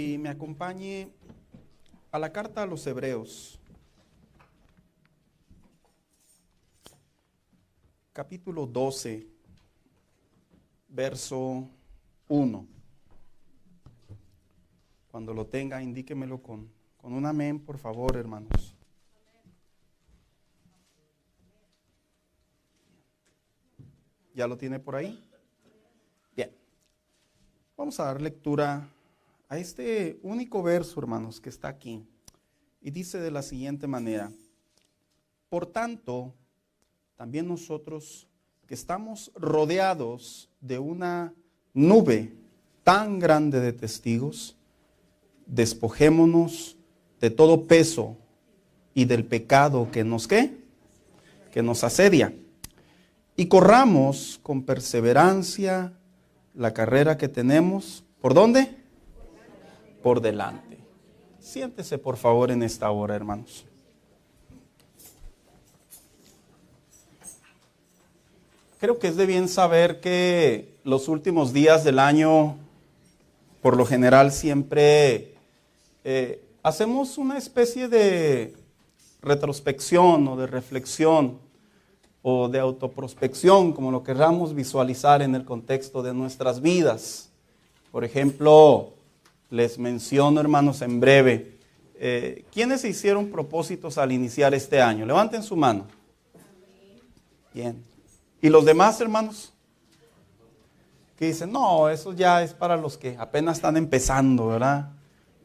Y me acompañe a la carta a los Hebreos, capítulo 12, verso 1. Cuando lo tenga, indíquemelo con un amén, por favor, hermanos. ¿Ya lo tiene por ahí? Bien. Vamos a dar lectura a este único verso, hermanos, que está aquí. Y dice de la siguiente manera: por tanto, también nosotros que estamos rodeados de una nube tan grande de testigos, despojémonos de todo peso y del pecado que nos, ¿qué? Que nos asedia. Y corramos con perseverancia la carrera que tenemos. ¿Por dónde? Por delante. Siéntese por favor en esta hora, hermanos. Creo que es de bien saber que los últimos días del año, por lo general, siempre hacemos una especie de retrospección o de reflexión o de autoprospección, como lo queramos visualizar en el contexto de nuestras vidas. Por ejemplo, les menciono, hermanos, en breve, ¿quiénes se hicieron propósitos al iniciar este año? Levanten su mano. Bien. ¿Y los demás, hermanos? Que dicen, no, eso ya es para los que apenas están empezando, ¿verdad?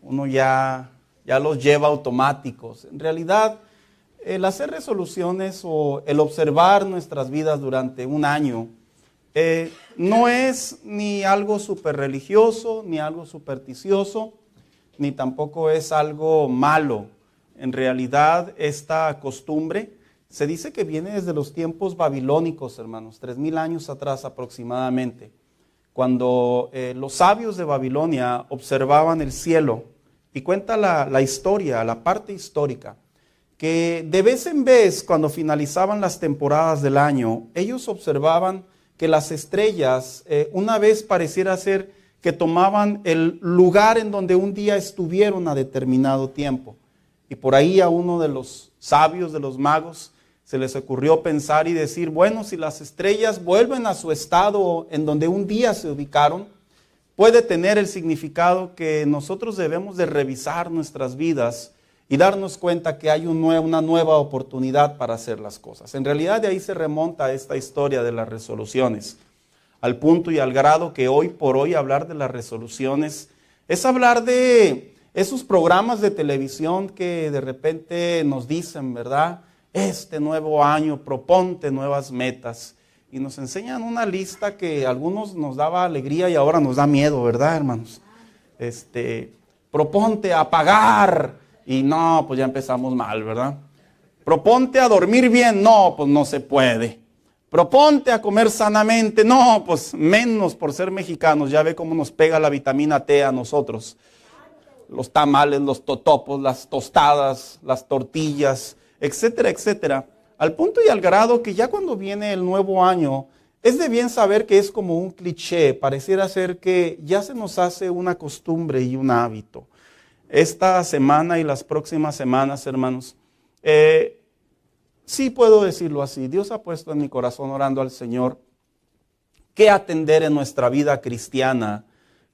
Uno ya los lleva automáticos. En realidad, el hacer resoluciones o el observar nuestras vidas durante un año no es ni algo súper religioso, ni algo supersticioso, ni tampoco es algo malo. En realidad, esta costumbre se dice que viene desde los tiempos babilónicos, hermanos, 3000 años atrás aproximadamente, cuando los sabios de Babilonia observaban el cielo. Y cuenta la historia, la parte histórica, que de vez en vez, cuando finalizaban las temporadas del año, ellos observaban que las estrellas una vez pareciera ser que tomaban el lugar en donde un día estuvieron a determinado tiempo. Y por ahí a uno de los sabios, de los magos, se les ocurrió pensar y decir, bueno, si las estrellas vuelven a su estado en donde un día se ubicaron, puede tener el significado que nosotros debemos de revisar nuestras vidas y darnos cuenta que hay una nueva oportunidad para hacer las cosas. En realidad de ahí se remonta esta historia de las resoluciones, al punto y al grado que hoy por hoy hablar de las resoluciones es hablar de esos programas de televisión que de repente nos dicen, ¿verdad? Este nuevo año proponte nuevas metas. Y nos enseñan una lista que a algunos nos daba alegría y ahora nos da miedo, ¿verdad, hermanos? Proponte a pagar. Y no, pues ya empezamos mal, ¿verdad? Proponte a dormir bien. No, pues no se puede. Proponte a comer sanamente. No, pues menos por ser mexicanos. Ya ve cómo nos pega la vitamina T a nosotros. Los tamales, los totopos, las tostadas, las tortillas, etcétera, etcétera. Al punto y al grado que ya cuando viene el nuevo año, es de bien saber que es como un cliché. Pareciera ser que ya se nos hace una costumbre y un hábito. Esta semana y las próximas semanas, hermanos, sí puedo decirlo así. Dios ha puesto en mi corazón, orando al Señor, que atender en nuestra vida cristiana,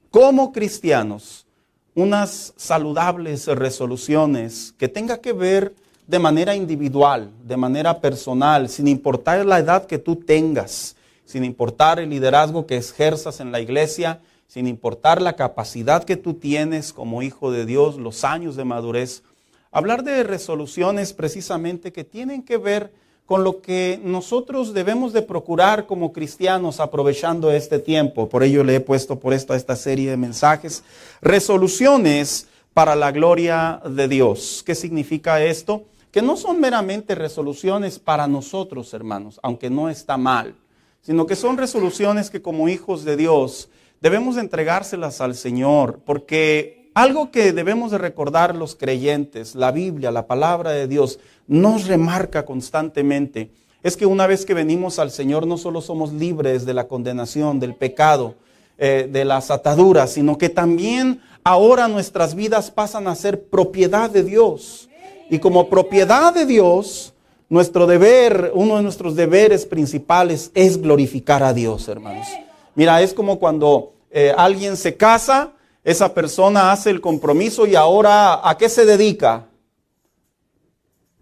como cristianos, unas saludables resoluciones que tenga que ver de manera individual, de manera personal, sin importar la edad que tú tengas, sin importar el liderazgo que ejerzas en la iglesia, sin importar la capacidad que tú tienes como hijo de Dios, los años de madurez. Hablar de resoluciones precisamente que tienen que ver con lo que nosotros debemos de procurar como cristianos aprovechando este tiempo. Por ello le he puesto por esto a esta serie de mensajes, resoluciones para la gloria de Dios. ¿Qué significa esto? Que no son meramente resoluciones para nosotros, hermanos, aunque no está mal, sino que son resoluciones que como hijos de Dios debemos entregárselas al Señor, porque algo que debemos de recordar los creyentes, la Biblia, la palabra de Dios, nos remarca constantemente, es que una vez que venimos al Señor no solo somos libres de la condenación, del pecado, de las ataduras, sino que también ahora nuestras vidas pasan a ser propiedad de Dios. Y como propiedad de Dios, nuestro deber, uno de nuestros deberes principales es glorificar a Dios, hermanos. Mira, es como cuando alguien se casa, esa persona hace el compromiso y ahora ¿a qué se dedica?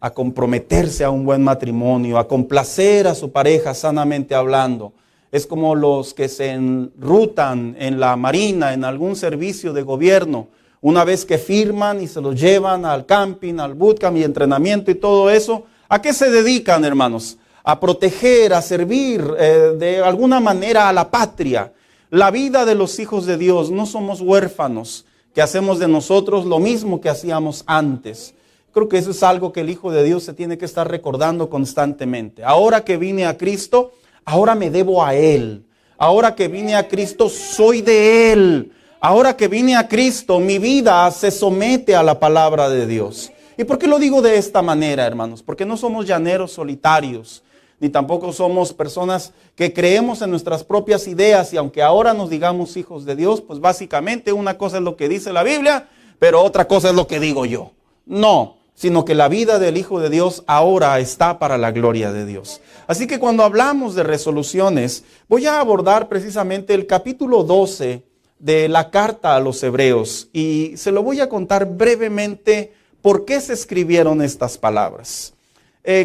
A comprometerse a un buen matrimonio, a complacer a su pareja sanamente hablando. Es como los que se enrutan en la marina, en algún servicio de gobierno. Una vez que firman y se los llevan al camping, al bootcamp y entrenamiento y todo eso, ¿a qué se dedican, hermanos? A proteger, a servir de alguna manera a la patria. La vida de los hijos de Dios, no somos huérfanos, que hacemos de nosotros lo mismo que hacíamos antes. Creo que eso es algo que el Hijo de Dios se tiene que estar recordando constantemente. Ahora que vine a Cristo, ahora me debo a Él. Ahora que vine a Cristo, soy de Él. Ahora que vine a Cristo, mi vida se somete a la palabra de Dios. ¿Y por qué lo digo de esta manera, hermanos? Porque no somos llaneros solitarios, ni tampoco somos personas que creemos en nuestras propias ideas y aunque ahora nos digamos hijos de Dios, pues básicamente una cosa es lo que dice la Biblia, pero otra cosa es lo que digo yo. No, sino que la vida del Hijo de Dios ahora está para la gloria de Dios. Así que cuando hablamos de resoluciones, voy a abordar precisamente el capítulo 12 de la carta a los Hebreos y se lo voy a contar brevemente por qué se escribieron estas palabras.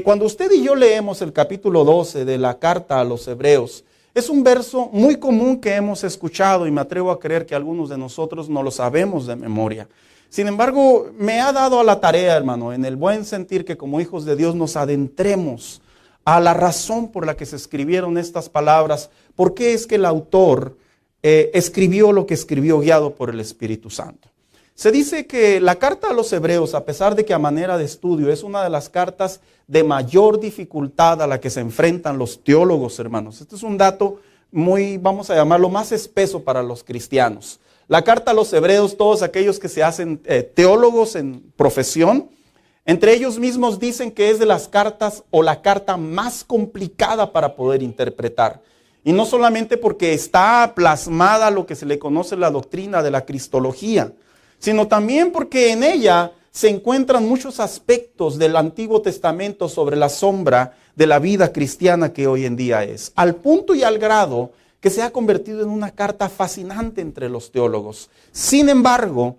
Cuando usted y yo leemos el capítulo 12 de la carta a los Hebreos, es un verso muy común que hemos escuchado y me atrevo a creer que algunos de nosotros no lo sabemos de memoria. Sin embargo, me ha dado a la tarea, hermano, en el buen sentir que como hijos de Dios nos adentremos a la razón por la que se escribieron estas palabras. ¿Por qué es que el autor escribió lo que escribió guiado por el Espíritu Santo? Se dice que la carta a los Hebreos, a pesar de que a manera de estudio es una de las cartas de mayor dificultad a la que se enfrentan los teólogos, hermanos. Este es un dato muy, vamos a llamarlo, más espeso para los cristianos. La carta a los Hebreos, todos aquellos que se hacen teólogos en profesión, entre ellos mismos dicen que es de las cartas o la carta más complicada para poder interpretar. Y no solamente porque está plasmada lo que se le conoce la doctrina de la cristología, sino también porque en ella se encuentran muchos aspectos del Antiguo Testamento sobre la sombra de la vida cristiana que hoy en día es. Al punto y al grado que se ha convertido en una carta fascinante entre los teólogos. Sin embargo,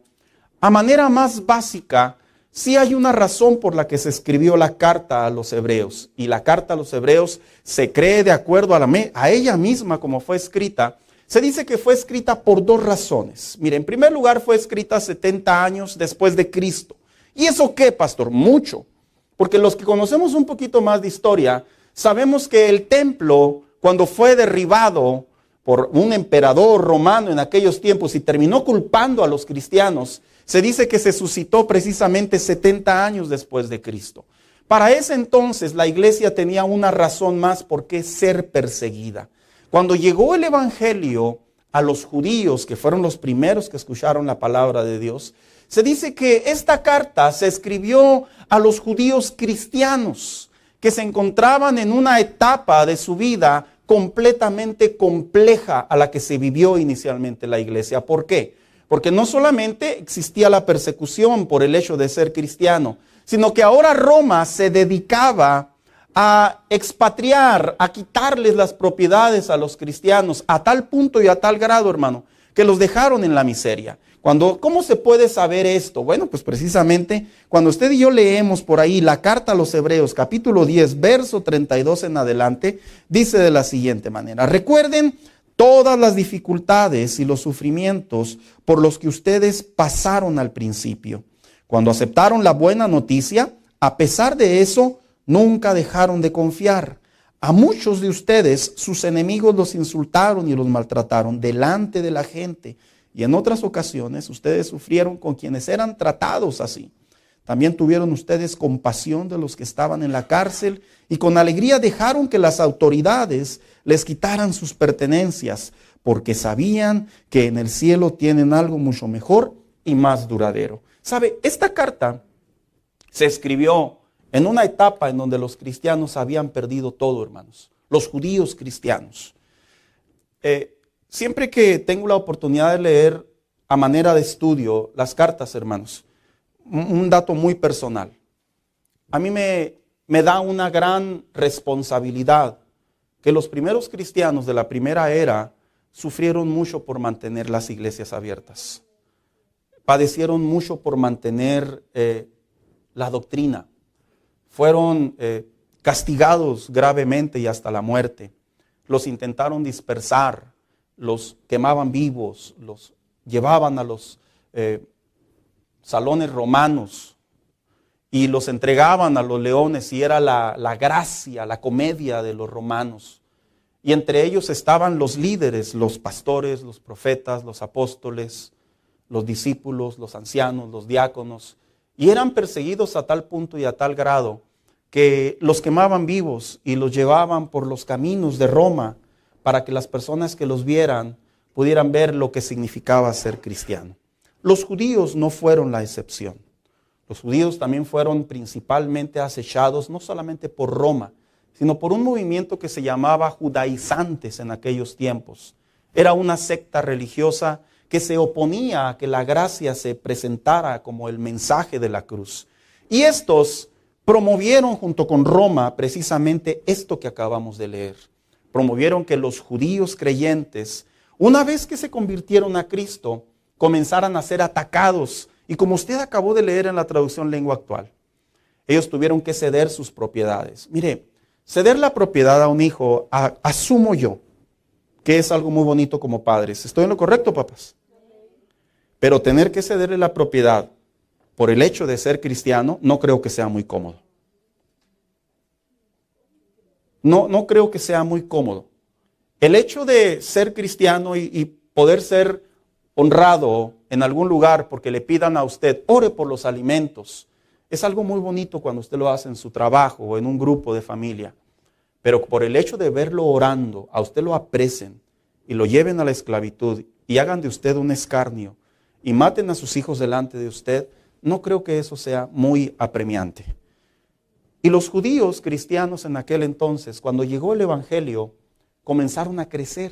a manera más básica, sí hay una razón por la que se escribió la carta a los Hebreos. Y la carta a los Hebreos se cree de acuerdo a ella misma como fue escrita. Se dice que fue escrita por dos razones. Mire, en primer lugar fue escrita 70 años después de Cristo. ¿Y eso qué, pastor? Mucho. Porque los que conocemos un poquito más de historia, sabemos que el templo, cuando fue derribado por un emperador romano en aquellos tiempos y terminó culpando a los cristianos, se dice que se suscitó precisamente 70 años después de Cristo. Para ese entonces la iglesia tenía una razón más por qué ser perseguida. Cuando llegó el evangelio a los judíos, que fueron los primeros que escucharon la palabra de Dios, se dice que esta carta se escribió a los judíos cristianos que se encontraban en una etapa de su vida completamente compleja a la que se vivió inicialmente la iglesia. ¿Por qué? Porque no solamente existía la persecución por el hecho de ser cristiano, sino que ahora Roma se dedicaba a expatriar, a quitarles las propiedades a los cristianos, a tal punto y a tal grado, hermano, que los dejaron en la miseria. ¿Cómo se puede saber esto? Bueno, pues precisamente cuando usted y yo leemos por ahí la carta a los Hebreos, capítulo 10, verso 32 en adelante, dice de la siguiente manera: recuerden todas las dificultades y los sufrimientos por los que ustedes pasaron al principio. Cuando aceptaron la buena noticia, a pesar de eso, nunca dejaron de confiar. A muchos de ustedes, sus enemigos los insultaron y los maltrataron delante de la gente. Y en otras ocasiones, ustedes sufrieron con quienes eran tratados así. También tuvieron ustedes compasión de los que estaban en la cárcel y con alegría dejaron que las autoridades les quitaran sus pertenencias, porque sabían que en el cielo tienen algo mucho mejor y más duradero. ¿Sabe? Esta carta se escribió en una etapa en donde los cristianos habían perdido todo, hermanos. Los judíos cristianos. Siempre que tengo la oportunidad de leer a manera de estudio las cartas, hermanos, un dato muy personal. A mí me da una gran responsabilidad que los primeros cristianos de la primera era sufrieron mucho por mantener las iglesias abiertas. Padecieron mucho por mantener la doctrina. Fueron castigados gravemente y hasta la muerte. Los intentaron dispersar, los quemaban vivos, los llevaban a los salones romanos y los entregaban a los leones, y era la gracia, la comedia de los romanos. Y entre ellos estaban los líderes, los pastores, los profetas, los apóstoles, los discípulos, los ancianos, los diáconos, y eran perseguidos a tal punto y a tal grado que los quemaban vivos y los llevaban por los caminos de Roma para que las personas que los vieran pudieran ver lo que significaba ser cristiano. Los judíos no fueron la excepción. Los judíos también fueron principalmente acechados no solamente por Roma, sino por un movimiento que se llamaba judaizantes en aquellos tiempos. Era una secta religiosa que se oponía a que la gracia se presentara como el mensaje de la cruz. Y estos promovieron junto con Roma precisamente esto que acabamos de leer. Promovieron que los judíos creyentes, una vez que se convirtieron a Cristo, comenzaran a ser atacados. Y como usted acabó de leer en la traducción lengua actual, ellos tuvieron que ceder sus propiedades. Mire, ceder la propiedad a un hijo, asumo yo, que es algo muy bonito como padres. ¿Estoy en lo correcto, papás? Pero tener que cederle la propiedad por el hecho de ser cristiano, no creo que sea muy cómodo. No creo que sea muy cómodo. El hecho de ser cristiano y poder ser honrado en algún lugar porque le pidan a usted, ore por los alimentos, es algo muy bonito cuando usted lo hace en su trabajo o en un grupo de familia. Pero por el hecho de verlo orando, a usted lo aprecien y lo lleven a la esclavitud y hagan de usted un escarnio y maten a sus hijos delante de usted, no creo que eso sea muy apremiante. Y los judíos cristianos en aquel entonces, cuando llegó el evangelio, comenzaron a crecer.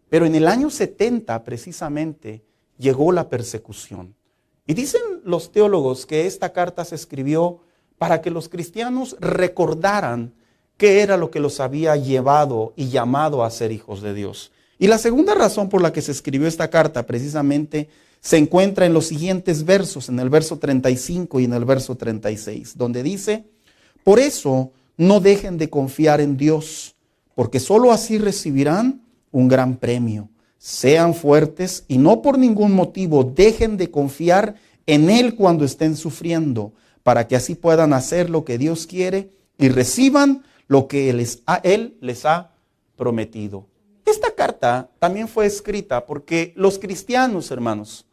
Pero en el año 70 precisamente llegó la persecución. Y dicen los teólogos que esta carta se escribió para que los cristianos recordaran qué era lo que los había llevado y llamado a ser hijos de Dios. Y la segunda razón por la que se escribió esta carta precisamente se encuentra en los siguientes versos, en el verso 35 y en el verso 36, donde dice: por eso no dejen de confiar en Dios, porque sólo así recibirán un gran premio. Sean fuertes y no por ningún motivo dejen de confiar en Él cuando estén sufriendo, para que así puedan hacer lo que Dios quiere y reciban lo que Él les ha prometido. Esta carta también fue escrita porque los cristianos, hermanos,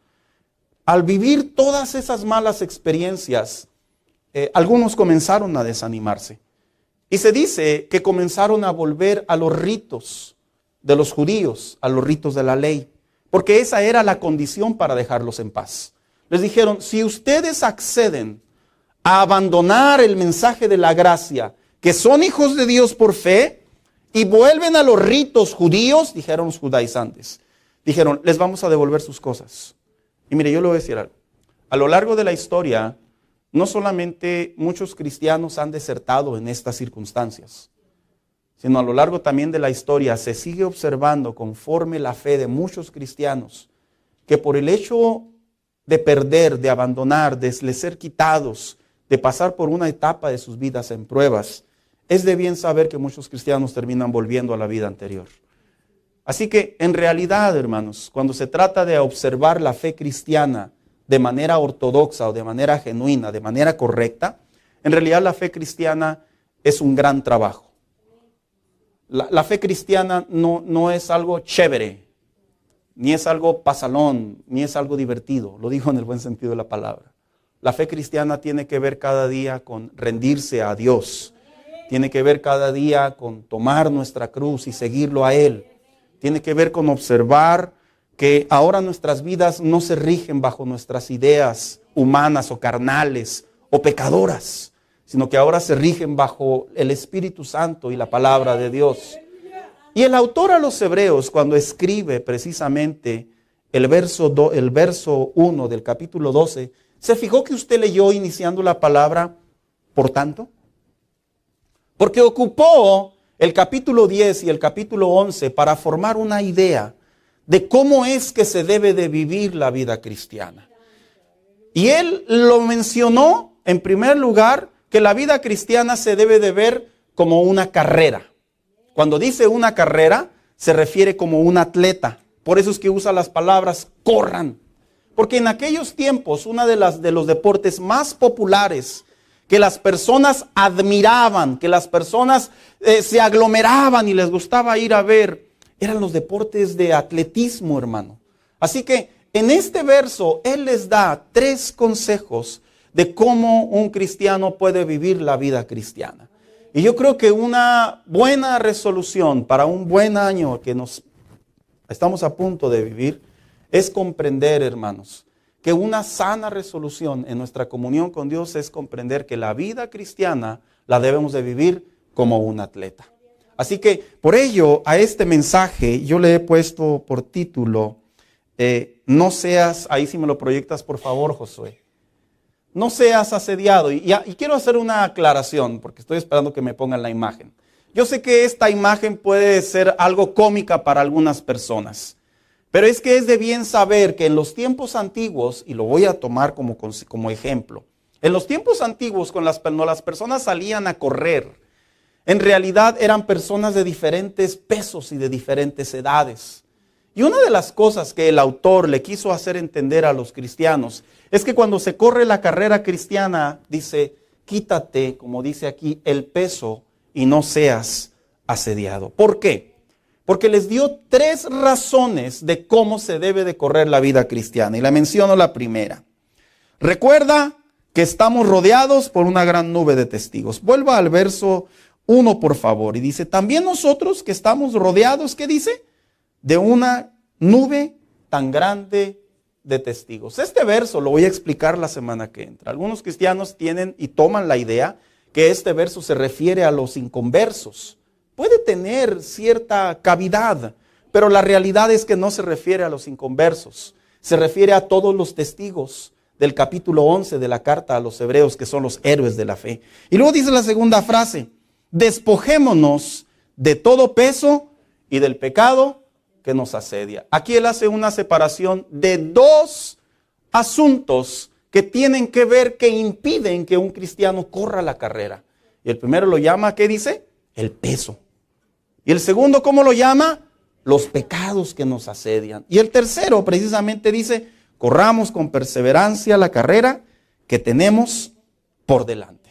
al vivir todas esas malas experiencias, algunos comenzaron a desanimarse. Y se dice que comenzaron a volver a los ritos de los judíos, a los ritos de la ley, porque esa era la condición para dejarlos en paz. Les dijeron, si ustedes acceden a abandonar el mensaje de la gracia, que son hijos de Dios por fe, y vuelven a los ritos judíos, dijeron los judaizantes, dijeron, les vamos a devolver sus cosas. Y mire, yo le voy a decir algo. A lo largo de la historia, no solamente muchos cristianos han desertado en estas circunstancias, sino a lo largo también de la historia se sigue observando conforme la fe de muchos cristianos que por el hecho de perder, de abandonar, de ser quitados, de pasar por una etapa de sus vidas en pruebas, es de bien saber que muchos cristianos terminan volviendo a la vida anterior. Así que en realidad, hermanos, cuando se trata de observar la fe cristiana de manera ortodoxa o de manera genuina, de manera correcta, en realidad la fe cristiana es un gran trabajo. La fe cristiana no es algo chévere, ni es algo pasalón, ni es algo divertido. Lo digo en el buen sentido de la palabra. La fe cristiana tiene que ver cada día con rendirse a Dios. Tiene que ver cada día con tomar nuestra cruz y seguirlo a Él. Tiene que ver con observar que ahora nuestras vidas no se rigen bajo nuestras ideas humanas o carnales o pecadoras, sino que ahora se rigen bajo el Espíritu Santo y la palabra de Dios. Y el autor a los Hebreos, cuando escribe precisamente el verso 1 del capítulo 12, ¿se fijó que usted leyó iniciando la palabra por tanto? Porque ocupó el capítulo 10 y el capítulo 11 para formar una idea de cómo es que se debe de vivir la vida cristiana. Y él lo mencionó en primer lugar, que la vida cristiana se debe de ver como una carrera. Cuando dice una carrera, se refiere como un atleta. Por eso es que usa las palabras corran. Porque en aquellos tiempos, uno de los deportes más populares que las personas admiraban, que las personas se aglomeraban y les gustaba ir a ver, eran los deportes de atletismo, hermano. Así que en este verso, él les da 3 consejos de cómo un cristiano puede vivir la vida cristiana. Y yo creo que una buena resolución para un buen año que nos estamos a punto de vivir es comprender, hermanos, que una sana resolución en nuestra comunión con Dios es comprender que la vida cristiana la debemos de vivir como un atleta. Así que por ello a este mensaje yo le he puesto por título, no seas, ahí si me lo proyectas por favor, Josué. No seas asediado. Y quiero hacer una aclaración, porque estoy esperando que me pongan la imagen. Yo sé que esta imagen puede ser algo cómica para algunas personas, pero es que es de bien saber que en los tiempos antiguos, y lo voy a tomar como ejemplo, en los tiempos antiguos cuando las personas salían a correr, en realidad eran personas de diferentes pesos y de diferentes edades. Y una de las cosas que el autor le quiso hacer entender a los cristianos es que cuando se corre la carrera cristiana, dice, quítate, como dice aquí, el peso y no seas asediado. ¿Por qué? Porque les dio 3 razones de cómo se debe de correr la vida cristiana. Y la menciono la primera. Recuerda que estamos rodeados por una gran nube de testigos. Vuelva al verso 1, por favor. Y dice, también nosotros que estamos rodeados, ¿qué dice? De una nube tan grande de testigos. Este verso lo voy a explicar la semana que entra. Algunos cristianos tienen y toman la idea que este verso se refiere a los inconversos. Puede tener cierta cavidad, pero la realidad es que no se refiere a los inconversos. Se refiere a todos los testigos del capítulo 11 de la carta a los hebreos, que son los héroes de la fe. Y luego dice la segunda frase, despojémonos de todo peso y del pecado que nos asedia. Aquí él hace una separación de 2 asuntos que tienen que ver, que impiden que un cristiano corra la carrera. Y el primero lo llama, ¿qué dice? El peso. Y el segundo, ¿cómo lo llama? Los pecados que nos asedian. Y el tercero, precisamente dice, corramos con perseverancia la carrera que tenemos por delante.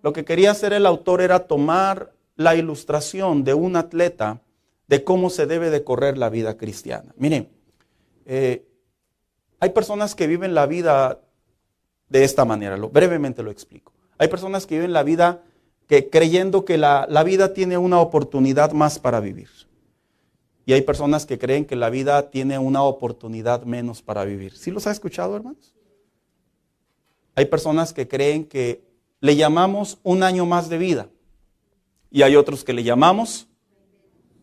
Lo que quería hacer el autor era tomar la ilustración de un atleta de cómo se debe de correr la vida cristiana. Miren, hay personas que viven la vida de esta manera, brevemente lo explico. Hay personas que viven la vida creyendo que la vida tiene una oportunidad más para vivir. Y hay personas que creen que la vida tiene una oportunidad menos para vivir. ¿Sí los ha escuchado, hermanos? Hay personas que creen que le llamamos un año más de vida. Y hay otros que le llamamos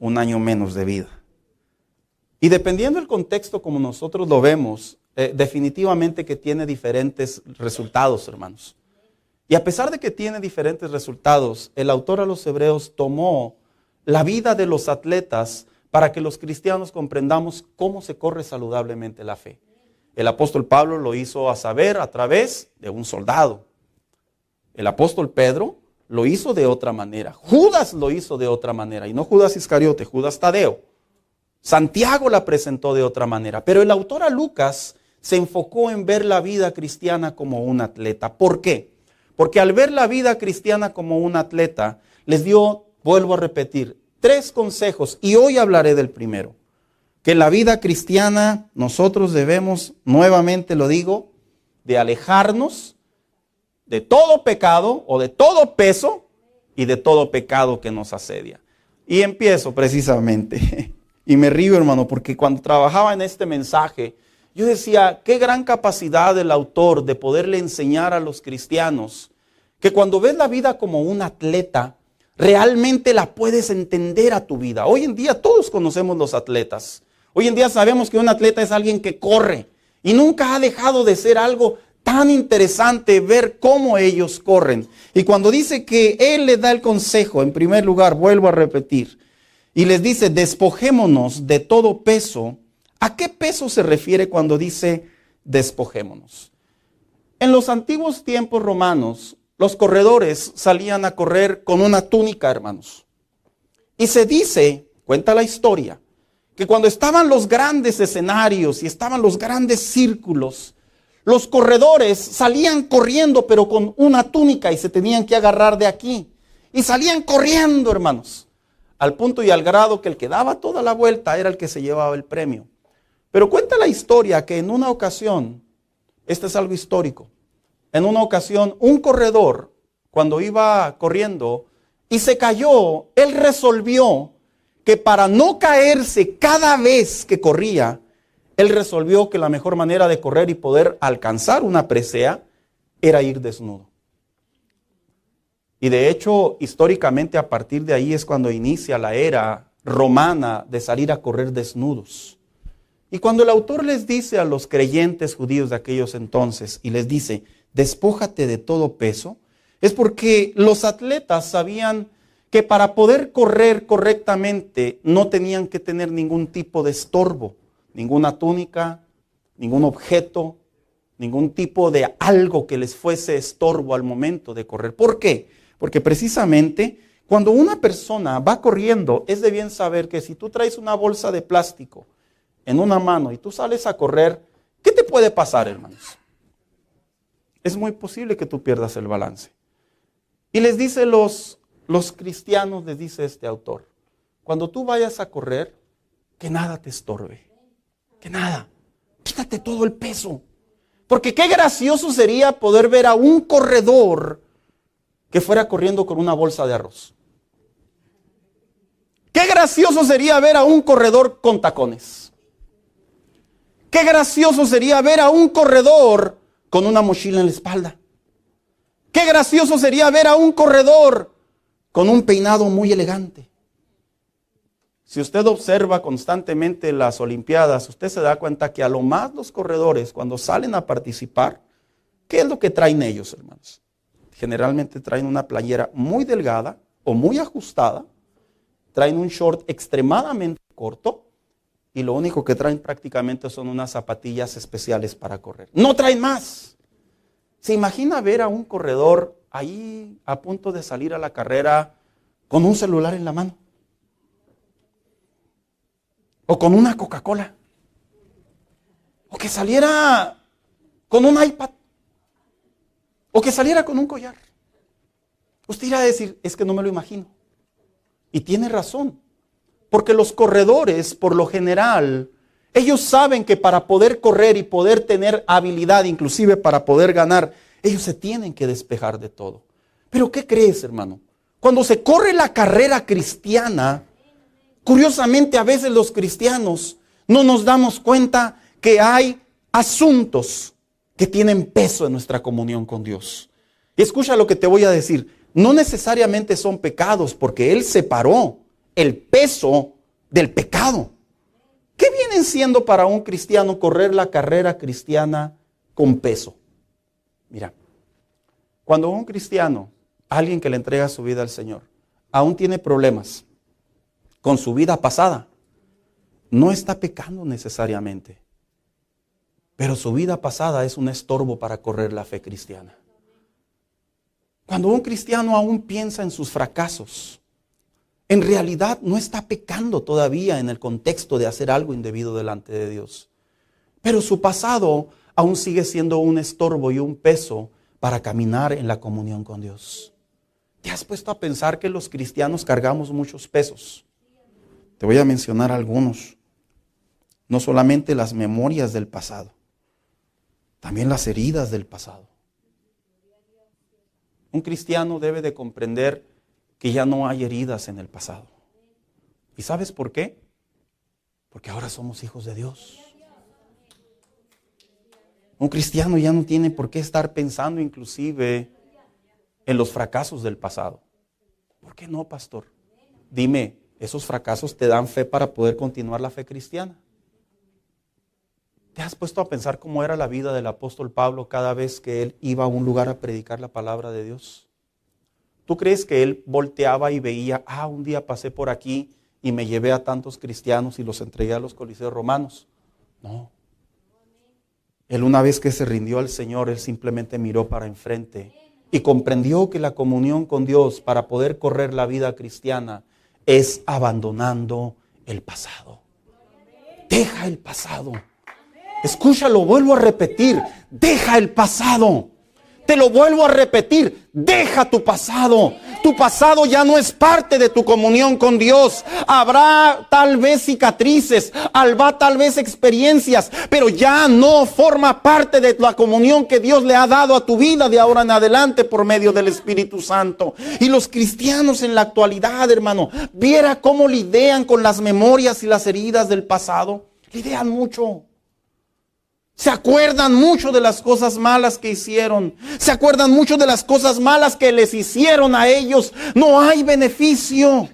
un año menos de vida. Y dependiendo del contexto como nosotros lo vemos, definitivamente que tiene diferentes resultados, hermanos. Y a pesar de que tiene diferentes resultados, el autor a los hebreos tomó la vida de los atletas para que los cristianos comprendamos cómo se corre saludablemente la fe. El apóstol Pablo lo hizo a saber a través de un soldado. El apóstol Pedro lo hizo de otra manera. Judas lo hizo de otra manera. Y no Judas Iscariote, Judas Tadeo. Santiago la presentó de otra manera. Pero el autor a Lucas se enfocó en ver la vida cristiana como un atleta. ¿Por qué? Porque al ver la vida cristiana como un atleta, les dio, vuelvo a repetir, 3 consejos. Y hoy hablaré del primero. Que la vida cristiana nosotros debemos, nuevamente lo digo, de alejarnos de todo pecado o de todo peso y de todo pecado que nos asedia. Y empiezo precisamente, y me río, hermano, porque cuando trabajaba en este mensaje, yo decía, qué gran capacidad del autor de poderle enseñar a los cristianos que cuando ves la vida como un atleta, realmente la puedes entender a tu vida. Hoy en día todos conocemos los atletas. Hoy en día sabemos que un atleta es alguien que corre y nunca ha dejado de ser algo tan interesante ver cómo ellos corren. Y cuando dice que Él les da el consejo, en primer lugar, vuelvo a repetir, y les dice, despojémonos de todo peso. ¿A qué peso se refiere cuando dice despojémonos? En los antiguos tiempos romanos, los corredores salían a correr con una túnica, hermanos. Y se dice, cuenta la historia, que cuando estaban los grandes escenarios y estaban los grandes círculos, los corredores salían corriendo pero con una túnica y se tenían que agarrar de aquí. Y salían corriendo, hermanos, al punto y al grado que el que daba toda la vuelta era el que se llevaba el premio. Pero cuenta la historia que en una ocasión, este es algo histórico, en una ocasión un corredor, cuando iba corriendo y se cayó, él resolvió que para no caerse cada vez que corría, él resolvió que la mejor manera de correr y poder alcanzar una presea era ir desnudo. Y de hecho, históricamente a partir de ahí es cuando inicia la era romana de salir a correr desnudos. Y cuando el autor les dice a los creyentes judíos de aquellos entonces y les dice, despójate de todo peso, es porque los atletas sabían que para poder correr correctamente no tenían que tener ningún tipo de estorbo, ninguna túnica, ningún objeto, ningún tipo de algo que les fuese estorbo al momento de correr. ¿Por qué? Porque precisamente cuando una persona va corriendo, es de bien saber que si tú traes una bolsa de plástico en una mano y tú sales a correr, ¿qué te puede pasar, hermanos? Es muy posible que tú pierdas el balance. Y les dice los cristianos, les dice este autor, cuando tú vayas a correr, que nada te estorbe. Que nada, quítate todo el peso. Porque qué gracioso sería poder ver a un corredor que fuera corriendo con una bolsa de arroz. Qué gracioso sería ver a un corredor con tacones. Qué gracioso sería ver a un corredor con una mochila en la espalda. Qué gracioso sería ver a un corredor con un peinado muy elegante. Si usted observa constantemente las Olimpiadas, usted se da cuenta que a lo más los corredores, cuando salen a participar, ¿qué es lo que traen ellos, hermanos? Generalmente traen una playera muy delgada o muy ajustada, traen un short extremadamente corto y lo único que traen prácticamente son unas zapatillas especiales para correr. No traen más. ¿Se imagina ver a un corredor ahí a punto de salir a la carrera con un celular en la mano? O con una Coca-Cola. O que saliera con un iPad. O que saliera con un collar. Usted irá a decir, es que no me lo imagino. Y tiene razón. Porque los corredores, por lo general, ellos saben que para poder correr y poder tener habilidad, inclusive para poder ganar, ellos se tienen que despejar de todo. Pero ¿qué crees, hermano? Cuando se corre la carrera cristiana, curiosamente, a veces los cristianos no nos damos cuenta que hay asuntos que tienen peso en nuestra comunión con Dios. Y escucha lo que te voy a decir. No necesariamente son pecados porque Él separó el peso del pecado. ¿Qué vienen siendo para un cristiano correr la carrera cristiana con peso? Mira, cuando un cristiano, alguien que le entrega su vida al Señor, aún tiene problemas con su vida pasada, no está pecando necesariamente, pero su vida pasada es un estorbo para correr la fe cristiana. Cuando un cristiano aún piensa en sus fracasos, en realidad no está pecando todavía en el contexto de hacer algo indebido delante de Dios, pero su pasado aún sigue siendo un estorbo y un peso para caminar en la comunión con Dios. ¿Te has puesto a pensar que los cristianos cargamos muchos pesos? Te voy a mencionar algunos. No solamente las memorias del pasado, también las heridas del pasado. Un cristiano debe de comprender que ya no hay heridas en el pasado. ¿Y sabes por qué? Porque ahora somos hijos de Dios. Un cristiano ya no tiene por qué estar pensando inclusive en los fracasos del pasado. ¿Por qué no, pastor? Dime, ¿esos fracasos te dan fe para poder continuar la fe cristiana? ¿Te has puesto a pensar cómo era la vida del apóstol Pablo cada vez que él iba a un lugar a predicar la palabra de Dios? ¿Tú crees que él volteaba y veía, un día pasé por aquí y me llevé a tantos cristianos y los entregué a los coliseos romanos? No. Él, una vez que se rindió al Señor, él simplemente miró para enfrente y comprendió que la comunión con Dios para poder correr la vida cristiana es abandonando el pasado. Deja el pasado. Escúchalo, vuelvo a repetir, deja el pasado. Te lo vuelvo a repetir, deja tu pasado. Tu pasado ya no es parte de tu comunión con Dios. Habrá tal vez cicatrices, habrá tal vez experiencias, pero ya no forma parte de la comunión que Dios le ha dado a tu vida de ahora en adelante por medio del Espíritu Santo. Y los cristianos en la actualidad, hermano, viera cómo lidian con las memorias y las heridas del pasado. Lidian mucho. Se acuerdan mucho de las cosas malas que hicieron. Se acuerdan mucho de las cosas malas que les hicieron a ellos. No hay beneficio.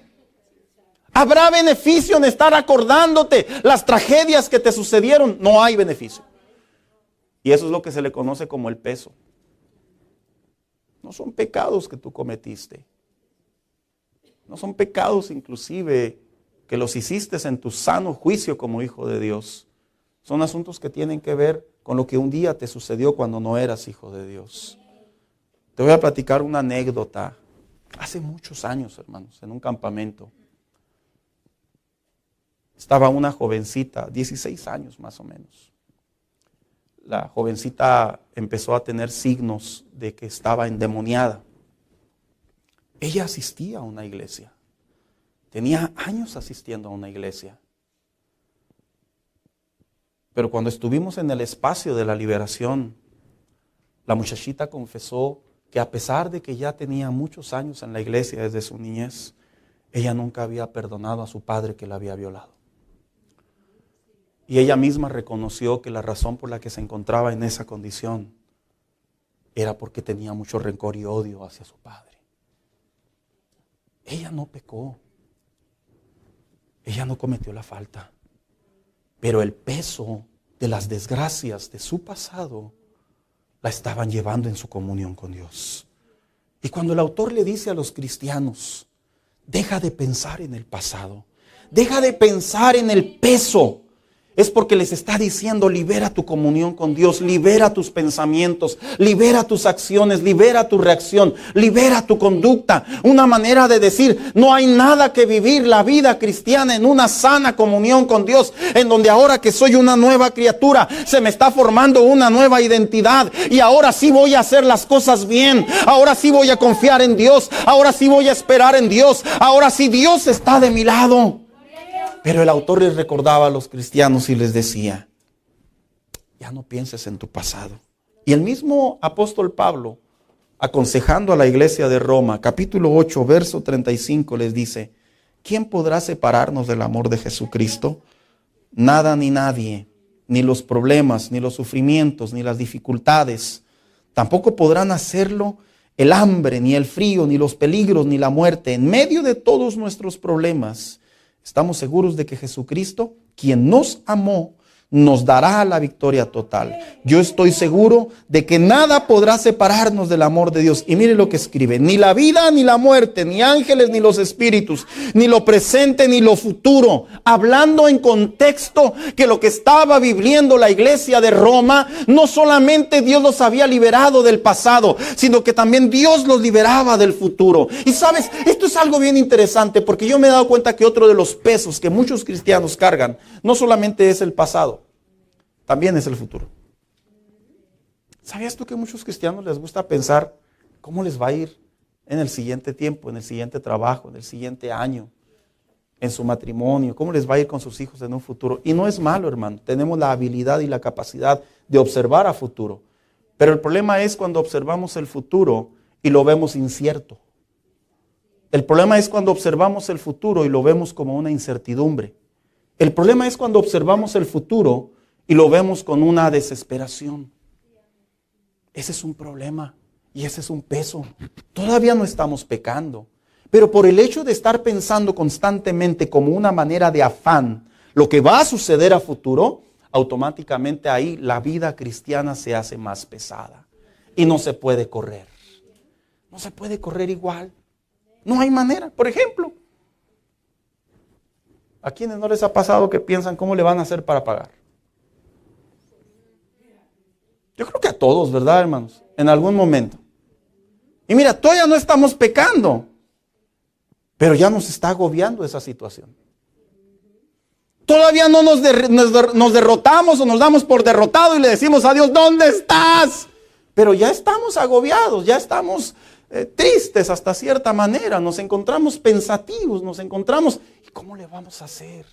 ¿Habrá beneficio en estar acordándote las tragedias que te sucedieron? No hay beneficio. Y eso es lo que se le conoce como el peso. No son pecados que tú cometiste. No son pecados inclusive que los hiciste en tu sano juicio como hijo de Dios. Son asuntos que tienen que ver con lo que un día te sucedió cuando no eras hijo de Dios. Te voy a platicar una anécdota. Hace muchos años, hermanos, en un campamento. Estaba una jovencita, 16 años más o menos. La jovencita empezó a tener signos de que estaba endemoniada. Ella asistía a una iglesia. Tenía años asistiendo a una iglesia. Pero cuando estuvimos en el espacio de la liberación, la muchachita confesó que a pesar de que ya tenía muchos años en la iglesia desde su niñez, ella nunca había perdonado a su padre que la había violado. Y ella misma reconoció que la razón por la que se encontraba en esa condición era porque tenía mucho rencor y odio hacia su padre. Ella no pecó. Ella no cometió la falta. Pero el peso de las desgracias de su pasado la estaban llevando en su comunión con Dios. Y cuando el autor le dice a los cristianos, deja de pensar en el pasado, deja de pensar en el peso, es porque les está diciendo, libera tu comunión con Dios, libera tus pensamientos, libera tus acciones, libera tu reacción, libera tu conducta. Una manera de decir, no hay nada que vivir la vida cristiana en una sana comunión con Dios, en donde ahora que soy una nueva criatura, se me está formando una nueva identidad y ahora sí voy a hacer las cosas bien, ahora sí voy a confiar en Dios, ahora sí voy a esperar en Dios, ahora sí Dios está de mi lado. Pero el autor les recordaba a los cristianos y les decía, ya no pienses en tu pasado. Y el mismo apóstol Pablo, aconsejando a la iglesia de Roma, capítulo 8, verso 35, les dice, ¿quién podrá separarnos del amor de Jesucristo? Nada ni nadie, ni los problemas, ni los sufrimientos, ni las dificultades. Tampoco podrán hacerlo el hambre, ni el frío, ni los peligros, ni la muerte. En medio de todos nuestros problemas, estamos seguros de que Jesucristo, quien nos amó, nos dará la victoria total. Yo estoy seguro de que nada podrá separarnos del amor de Dios. Y mire lo que escribe, ni la vida ni la muerte, ni ángeles ni los espíritus, ni lo presente ni lo futuro. Hablando en contexto que lo que estaba viviendo la iglesia de Roma, no solamente Dios los había liberado del pasado, sino que también Dios los liberaba del futuro. Y sabes, esto es algo bien interesante, porque yo me he dado cuenta que otro de los pesos que muchos cristianos cargan, no solamente es el pasado, también es el futuro. ¿Sabías tú que a muchos cristianos les gusta pensar cómo les va a ir en el siguiente tiempo, en el siguiente trabajo, en el siguiente año, en su matrimonio, cómo les va a ir con sus hijos en un futuro? Y no es malo, hermano. Tenemos la habilidad y la capacidad de observar a futuro. Pero el problema es cuando observamos el futuro y lo vemos incierto. El problema es cuando observamos el futuro y lo vemos como una incertidumbre. El problema es cuando observamos el futuro y lo vemos con una desesperación. Ese es un problema y ese es un peso. Todavía no estamos pecando, pero por el hecho de estar pensando constantemente como una manera de afán lo que va a suceder a futuro, automáticamente ahí la vida cristiana se hace más pesada. Y no se puede correr. No se puede correr igual. No hay manera. Por ejemplo, ¿a quienes no les ha pasado que piensan cómo le van a hacer para pagar? Yo creo que a todos, ¿verdad, hermanos? En algún momento. Y mira, todavía no estamos pecando, pero ya nos está agobiando esa situación. Todavía no nos derrotamos o nos damos por derrotado y le decimos a Dios, ¿dónde estás? Pero ya estamos agobiados, ya estamos tristes hasta cierta manera, nos encontramos pensativos, nos encontramos, ¿y cómo le vamos a hacer?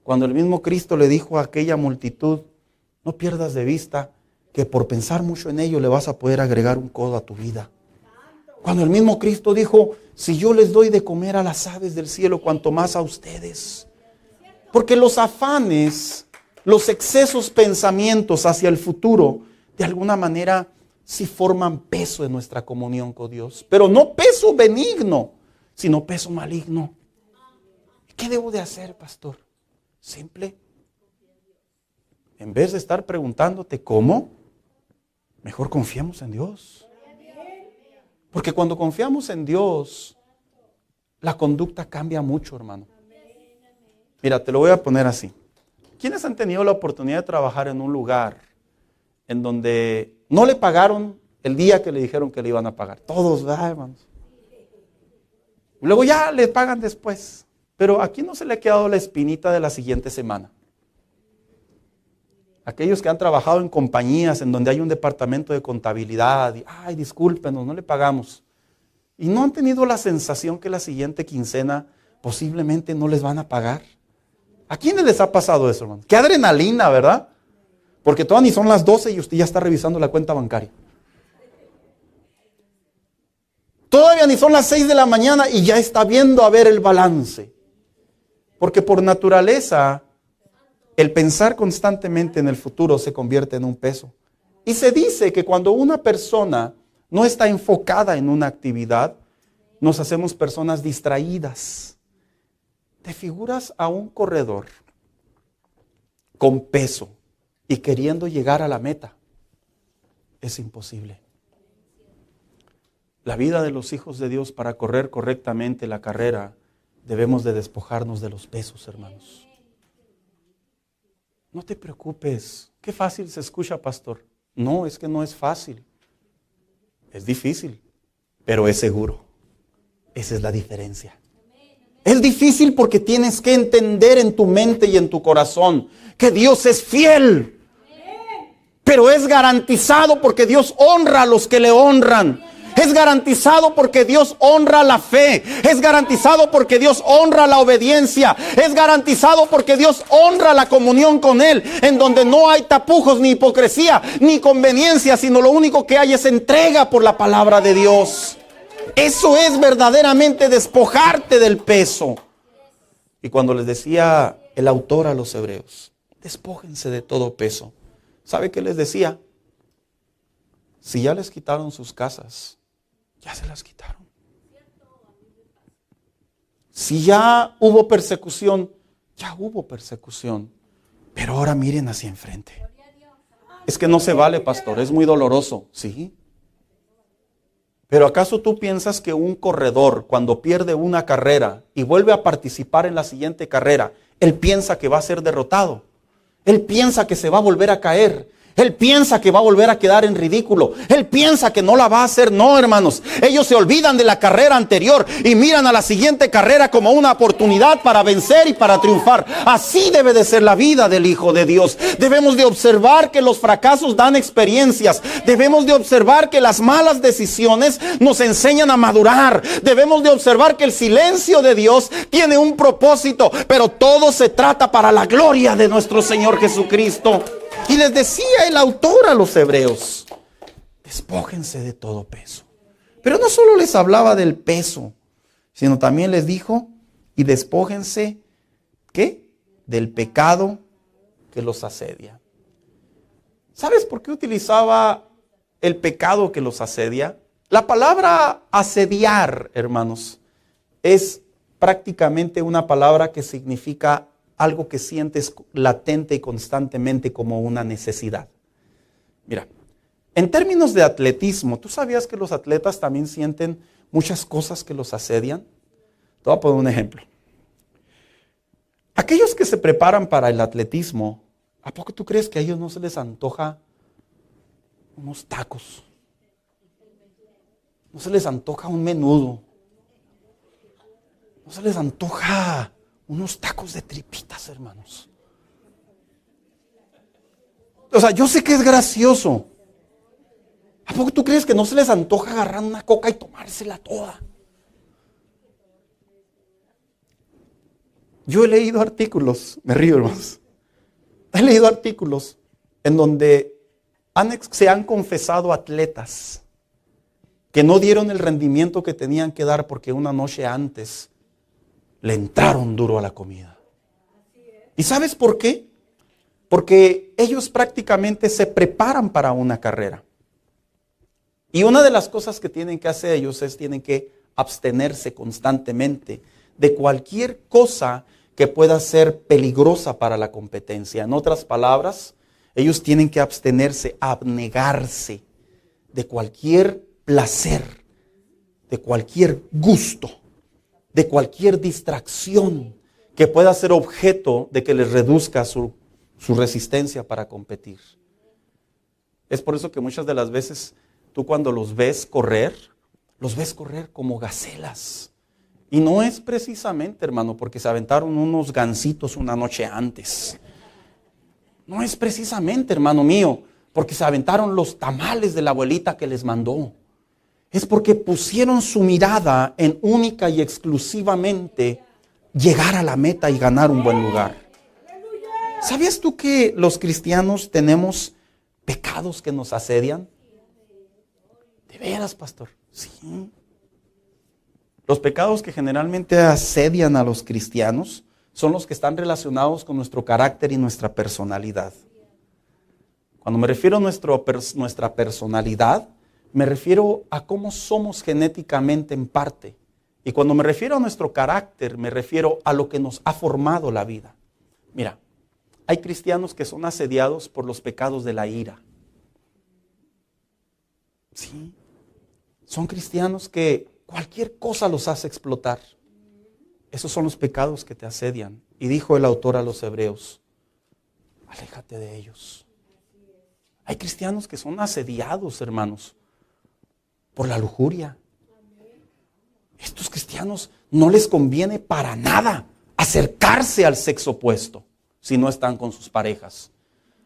Cuando el mismo Cristo le dijo a aquella multitud, no pierdas de vista que por pensar mucho en ello le vas a poder agregar un codo a tu vida. Cuando el mismo Cristo dijo, si yo les doy de comer a las aves del cielo, cuanto más a ustedes. Porque los afanes, los excesos pensamientos hacia el futuro, de alguna manera sí forman peso en nuestra comunión con Dios. Pero no peso benigno, sino peso maligno. ¿Qué debo de hacer, pastor? Simple. En vez de estar preguntándote cómo, mejor confiamos en Dios. Porque cuando confiamos en Dios, la conducta cambia mucho, hermano. Mira, te lo voy a poner así. ¿Quiénes han tenido la oportunidad de trabajar en un lugar en donde no le pagaron el día que le dijeron que le iban a pagar? Todos, ¿verdad, hermanos? Luego ya le pagan después. Pero aquí no se le ha quedado la espinita de la siguiente semana. Aquellos que han trabajado en compañías en donde hay un departamento de contabilidad y, ay, discúlpenos, no le pagamos. Y no han tenido la sensación que la siguiente quincena posiblemente no les van a pagar. ¿A quiénes les ha pasado eso, hermano? Qué adrenalina, ¿verdad? Porque todavía ni son las 12 y usted ya está revisando la cuenta bancaria. Todavía ni son las 6 de la mañana y ya está viendo a ver el balance. Porque por naturaleza, el pensar constantemente en el futuro se convierte en un peso. Y se dice que cuando una persona no está enfocada en una actividad, nos hacemos personas distraídas. ¿Te figuras a un corredor con peso y queriendo llegar a la meta? Es imposible. La vida de los hijos de Dios, para correr correctamente la carrera, debemos de despojarnos de los pesos, hermanos. No te preocupes. Qué fácil se escucha, pastor. No, es que no es fácil. Es difícil, pero es seguro. Esa es la diferencia. Es difícil porque tienes que entender en tu mente y en tu corazón que Dios es fiel. Pero es garantizado porque Dios honra a los que le honran. Es garantizado porque Dios honra la fe. Es garantizado porque Dios honra la obediencia. Es garantizado porque Dios honra la comunión con Él, en donde no hay tapujos, ni hipocresía, ni conveniencia, sino lo único que hay es entrega por la palabra de Dios. Eso es verdaderamente despojarte del peso. Y cuando les decía el autor a los hebreos, despójense de todo peso, ¿sabe qué les decía? Si ya les quitaron sus casas, ya se las quitaron. Si ya hubo persecución, ya hubo persecución. Pero ahora miren hacia enfrente. Es que no se vale, pastor, es muy doloroso. Sí. Pero ¿acaso tú piensas que un corredor, cuando pierde una carrera y vuelve a participar en la siguiente carrera, él piensa que va a ser derrotado? Él piensa que se va a volver a caer. Él piensa que va a volver a quedar en ridículo. Él piensa que no la va a hacer. No, hermanos. Ellos se olvidan de la carrera anterior y miran a la siguiente carrera como una oportunidad para vencer y para triunfar. Así debe de ser la vida del Hijo de Dios. Debemos de observar que los fracasos dan experiencias. Debemos de observar que las malas decisiones nos enseñan a madurar. Debemos de observar que el silencio de Dios tiene un propósito, pero todo se trata para la gloria de nuestro Señor Jesucristo. Y les decía el autor a los hebreos, despójense de todo peso. Pero no solo les hablaba del peso, sino también les dijo, y despójense, ¿qué? Del pecado que los asedia. ¿Sabes por qué utilizaba el pecado que los asedia? La palabra asediar, hermanos, es prácticamente una palabra que significa algo que sientes latente y constantemente como una necesidad. Mira, en términos de atletismo, ¿tú sabías que los atletas también sienten muchas cosas que los asedian? Te voy a poner un ejemplo. Aquellos que se preparan para el atletismo, ¿a poco tú crees que a ellos no se les antoja unos tacos? ¿No se les antoja un menudo? ¿No se les antoja unos tacos de tripitas, hermanos? O sea, yo sé que es gracioso. ¿A poco tú crees que no se les antoja agarrar una coca y tomársela toda? Yo he leído artículos, me río, hermanos. He leído artículos en donde se han confesado atletas que no dieron el rendimiento que tenían que dar porque una noche antes le entraron duro a la comida. ¿Y sabes por qué? Porque ellos prácticamente se preparan para una carrera. Y una de las cosas que tienen que hacer ellos es tienen que abstenerse constantemente de cualquier cosa que pueda ser peligrosa para la competencia. En otras palabras, ellos tienen que abstenerse, abnegarse de cualquier placer, de cualquier gusto, de cualquier distracción que pueda ser objeto de que les reduzca su resistencia para competir. Es por eso que muchas de las veces tú cuando los ves correr como gacelas. Y no es precisamente, hermano, porque se aventaron unos gansitos una noche antes. No es precisamente, hermano mío, porque se aventaron los tamales de la abuelita que les mandó. Es porque pusieron su mirada en única y exclusivamente llegar a la meta y ganar un buen lugar. ¿Sabías tú que los cristianos tenemos pecados que nos asedian? ¿De veras, pastor? Sí. Los pecados que generalmente asedian a los cristianos son los que están relacionados con nuestro carácter y nuestra personalidad. Cuando me refiero a nuestra personalidad, me refiero a cómo somos genéticamente en parte. Y cuando me refiero a nuestro carácter, me refiero a lo que nos ha formado la vida. Mira, hay cristianos que son asediados por los pecados de la ira. Sí, son cristianos que cualquier cosa los hace explotar. Esos son los pecados que te asedian. Y dijo el autor a los hebreos, aléjate de ellos. Hay cristianos que son asediados, hermanos, por la lujuria. Estos cristianos no les conviene para nada acercarse al sexo opuesto si no están con sus parejas.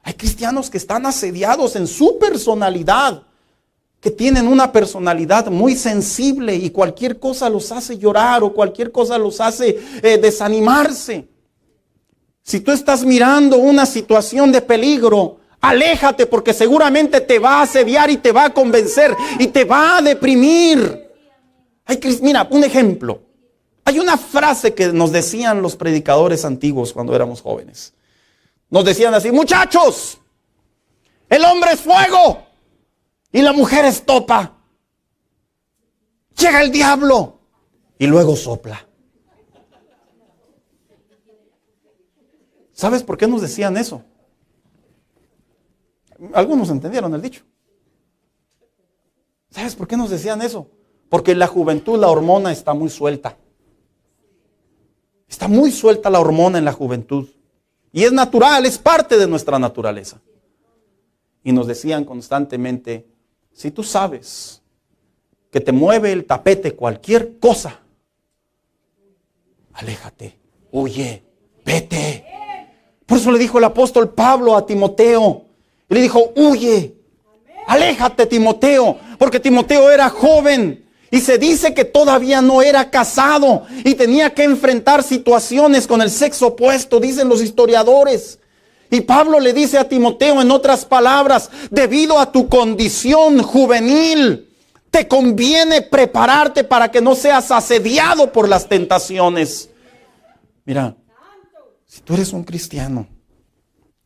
Hay cristianos que están asediados en su personalidad, que tienen una personalidad muy sensible y cualquier cosa los hace llorar o cualquier cosa los hace desanimarse. Si tú estás mirando una situación de peligro, aléjate porque seguramente te va a asediar y te va a convencer y te va a deprimir. Mira, un ejemplo. Hay una frase que nos decían los predicadores antiguos cuando éramos jóvenes. Nos decían así, muchachos, el hombre es fuego y la mujer es topa. Llega el diablo y luego sopla. ¿Sabes por qué nos decían eso? Algunos entendieron el dicho. ¿Sabes por qué nos decían eso? Porque en la juventud la hormona está muy suelta. Está muy suelta la hormona en la juventud. Y es natural, es parte de nuestra naturaleza. Y nos decían constantemente, si tú sabes que te mueve el tapete cualquier cosa, aléjate, huye, vete. Por eso le dijo el apóstol Pablo a Timoteo. Y le dijo, huye, aléjate Timoteo, porque Timoteo era joven. Y se dice que todavía no era casado y tenía que enfrentar situaciones con el sexo opuesto, dicen los historiadores. Y Pablo le dice a Timoteo, en otras palabras, debido a tu condición juvenil, te conviene prepararte para que no seas asediado por las tentaciones. Mira, si tú eres un cristiano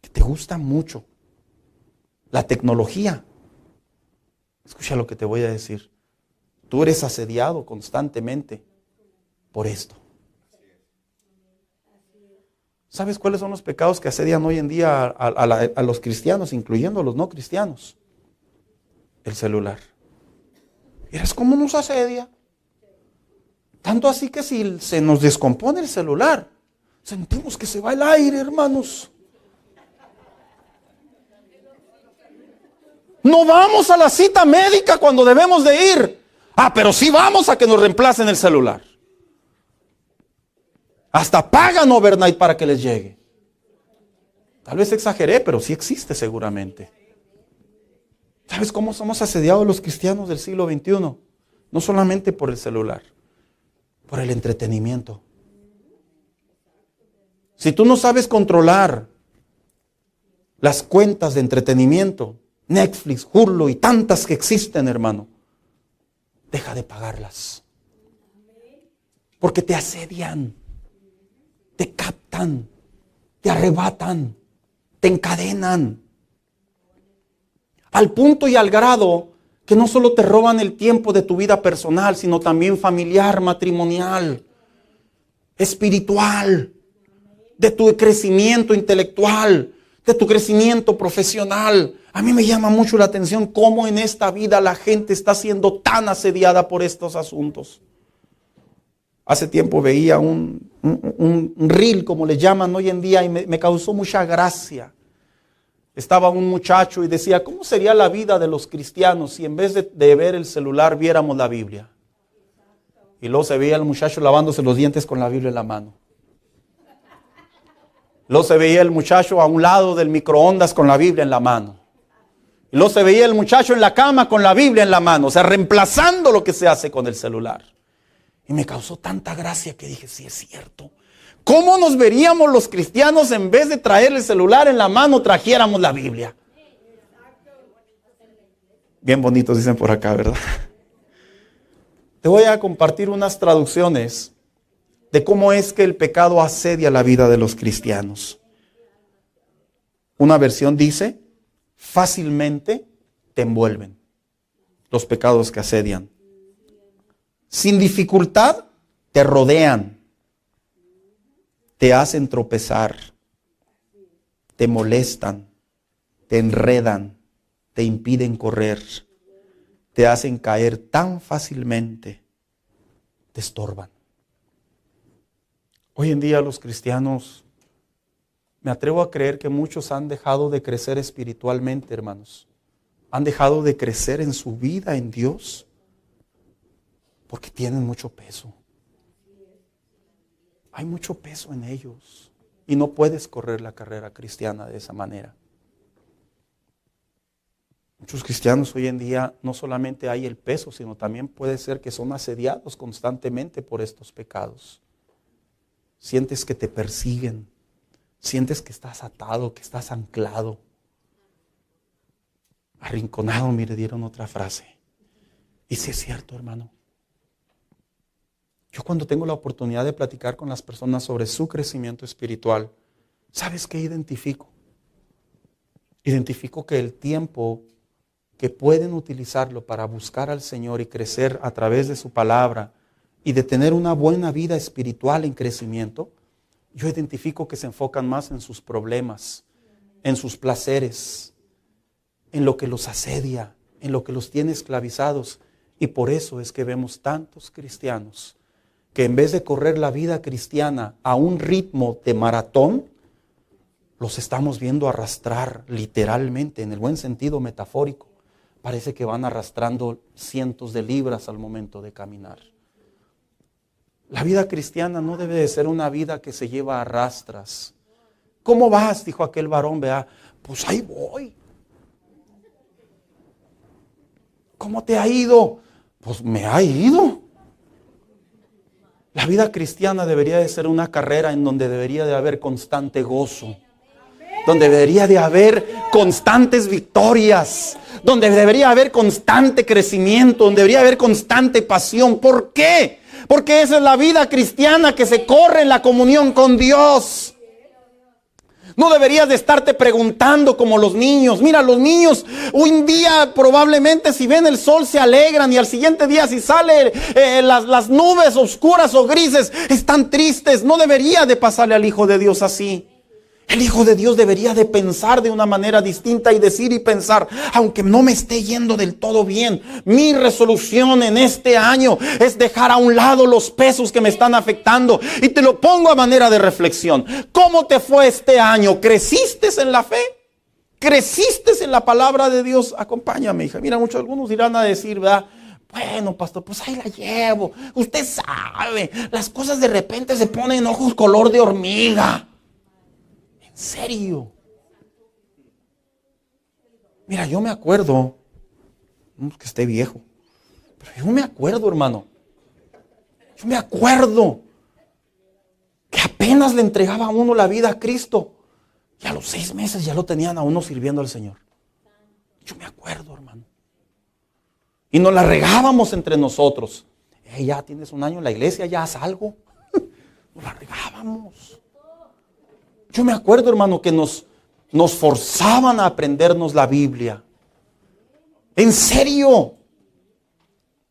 que te gusta mucho la tecnología, escucha lo que te voy a decir. Tú eres asediado constantemente por esto. ¿Sabes cuáles son los pecados que asedian hoy en día a los cristianos, incluyendo a los no cristianos? El celular. ¿Miras cómo nos asedia? Tanto así que si se nos descompone el celular, sentimos que se va el aire, hermanos. No vamos a la cita médica cuando debemos de ir. Pero sí vamos a que nos reemplacen el celular. Hasta pagan overnight para que les llegue. Tal vez exageré, pero sí existe seguramente. ¿Sabes cómo somos asediados los cristianos del siglo XXI? No solamente por el celular, por el entretenimiento. Si tú no sabes controlar las cuentas de entretenimiento, Netflix, Hulu y tantas que existen, hermano, deja de pagarlas. Porque te asedian, te captan, te arrebatan, te encadenan. Al punto y al grado que no solo te roban el tiempo de tu vida personal, sino también familiar, matrimonial, espiritual, de tu crecimiento intelectual, de tu crecimiento profesional. A mí me llama mucho la atención cómo en esta vida la gente está siendo tan asediada por estos asuntos. Hace tiempo veía un reel, como le llaman hoy en día, y me causó mucha gracia. Estaba un muchacho y decía, ¿cómo sería la vida de los cristianos si en vez de ver el celular viéramos la Biblia? Y luego se veía el muchacho lavándose los dientes con la Biblia en la mano. Luego se veía el muchacho a un lado del microondas con la Biblia en la mano. Y luego se veía el muchacho en la cama con la Biblia en la mano, o sea, reemplazando lo que se hace con el celular. Y me causó tanta gracia que dije, sí es cierto. ¿Cómo nos veríamos los cristianos en vez de traer el celular en la mano, trajéramos la Biblia? Bien bonitos dicen por acá, ¿verdad? Te voy a compartir unas traducciones de cómo es que el pecado asedia la vida de los cristianos. Una versión dice, fácilmente te envuelven los pecados que asedian. Sin dificultad te rodean, te hacen tropezar, te molestan, te enredan, te impiden correr, te hacen caer tan fácilmente, te estorban. Hoy en día los cristianos, me atrevo a creer que muchos han dejado de crecer espiritualmente, hermanos. Han dejado de crecer en su vida en Dios porque tienen mucho peso. Hay mucho peso en ellos y no puedes correr la carrera cristiana de esa manera. Muchos cristianos hoy en día no solamente hay el peso, sino también puede ser que son asediados constantemente por estos pecados. Sientes que te persiguen, sientes que estás atado, que estás anclado. Arrinconado, mire, dieron otra frase. Y sí es cierto, hermano. Yo cuando tengo la oportunidad de platicar con las personas sobre su crecimiento espiritual, ¿sabes qué identifico? Identifico que el tiempo que pueden utilizarlo para buscar al Señor y crecer a través de su palabra y de tener una buena vida espiritual en crecimiento, yo identifico que se enfocan más en sus problemas, en sus placeres, en lo que los asedia, en lo que los tiene esclavizados. Y por eso es que vemos tantos cristianos que en vez de correr la vida cristiana a un ritmo de maratón, los estamos viendo arrastrar literalmente, en el buen sentido metafórico. Parece que van arrastrando cientos de libras al momento de caminar. La vida cristiana no debe de ser una vida que se lleva a rastras. ¿Cómo vas? Dijo aquel varón, vea, pues ahí voy. ¿Cómo te ha ido? Pues me ha ido. La vida cristiana debería de ser una carrera en donde debería de haber constante gozo, donde debería de haber constantes victorias, donde debería haber constante crecimiento, donde debería haber constante pasión. ¿Por qué? Porque esa es la vida cristiana que se corre en la comunión con Dios. No deberías de estarte preguntando como los niños. Mira, los niños un día probablemente si ven el sol se alegran, y al siguiente día si sale las nubes oscuras o grises están tristes. No debería de pasarle al Hijo de Dios así. El Hijo de Dios debería de pensar de una manera distinta y decir y pensar: aunque no me esté yendo del todo bien, mi resolución en este año es dejar a un lado los pesos que me están afectando. Y te lo pongo a manera de reflexión. ¿Cómo te fue este año? ¿Creciste en la fe? ¿Creciste en la palabra de Dios? Acompáñame, hija. Mira, algunos irán a decir, ¿verdad? Bueno, pastor, pues ahí la llevo. Usted sabe, las cosas de repente se ponen ojos color de hormiga. ¿En serio? Mira, yo me acuerdo, no es que esté viejo, pero yo me acuerdo, hermano. Yo me acuerdo que apenas le entregaba a uno la vida a Cristo y a los 6 meses ya lo tenían a uno sirviendo al Señor. Yo me acuerdo, hermano. Y nos la regábamos entre nosotros. Ya tienes un año en la iglesia, ya haz algo. Nos la regábamos. Yo me acuerdo, hermano, que nos forzaban a aprendernos la Biblia. En serio.